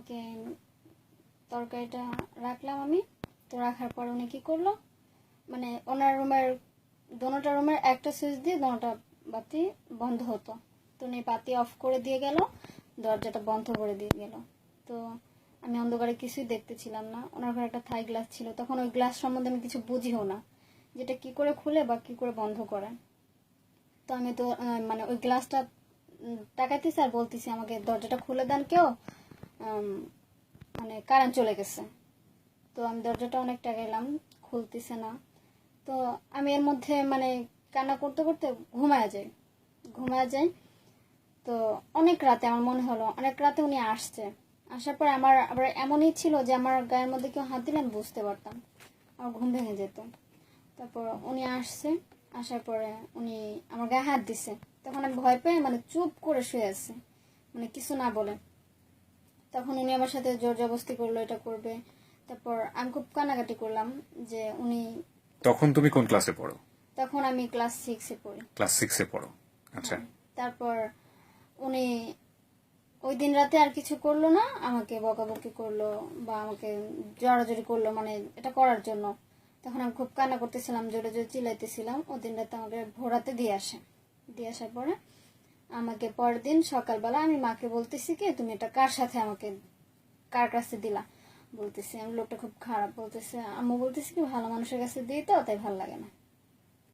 আমাকে তরকারিটা রাখলাম আমি। তো রাখার পর উনি কি করলো, মানে ওনার রুমের দোনোটা রুমের একটা সুইচ দিয়ে দোনোটা বাতি বন্ধ হতো। তো উনি বাতি অফ করে দিয়ে গেল, দরজাটা বন্ধ করে দিয়ে গেল। তো আমি অন্ধকারে কিছুই দেখতেছিলাম না। ওনার ঘরে একটা থাই গ্লাস ছিল, তখন ওই গ্লাস সম্বন্ধে আমি কিছু বুঝিও না, যেটা কি করে খুলে বা কি করে বন্ধ করে। তো আমি তো মানে ওই গ্লাসটা টাকাইতেছি আর বলতেছি আমাকে দরজাটা খুলে দেন কেউ, মানে কারেন্ট চলে গেছে। তো আমি দরজাটা অনেক টাকাইলাম, খুলতেছে না। তো আমি এর মধ্যে মানে কান্না করতে করতে ঘুমায় যাই। তো অনেক রাতে আমার মনে হলো অনেক রাতে উনি আসছে। আসার পর আমার আবার এমনই ছিল যে আমার গায়ের মধ্যে কেউ হাত দিলে আমি বুঝতে পারতাম, আমার ঘুম ভেঙে যেত। তারপর উনি আসছে, আসার পরে উনি আমার গায়ে হাত দিছে। তখন আমি ভয় পেয়ে মানে চুপ করে শুয়ে আছি, মানে কিছু না বলে। তখন উনি আমার সাথে জোর জবরদস্তি করলো এটা করবে। তারপর আমি খুব কান্নাকাটি করলাম যে উনি। তখন তুমি কোন ক্লাসে পড়ো? তখন আমি ক্লাস 6-এ পড়ি। ক্লাস 6-এ পড়ো, আচ্ছা। তারপর উনি ওই দিন রাতে আর কিছু করলো না, আমাকে বকাবকি করলো বা আমাকে জড়াজড়ি করলো, মানে এটা করার জন্য। তখন আমি খুব কান্না করতেছিলাম, জোরে জোরে চিল্লাইতেছিলাম। ওই দিন রাতে আমাকে ভোরাতে দিয়ে আসার পরে আমাকে পরের দিন সকালবেলা আমি মাকে বলতেছি কি তুমি এটা কার সাথে আমাকে কার কাছে দিলা, বলতেছি আমি লোকটা খুব খারাপ। বলতেছে আম্মু বলতেছি কি ভালো মানুষের কাছে দিই তো তাই ভালো লাগে না।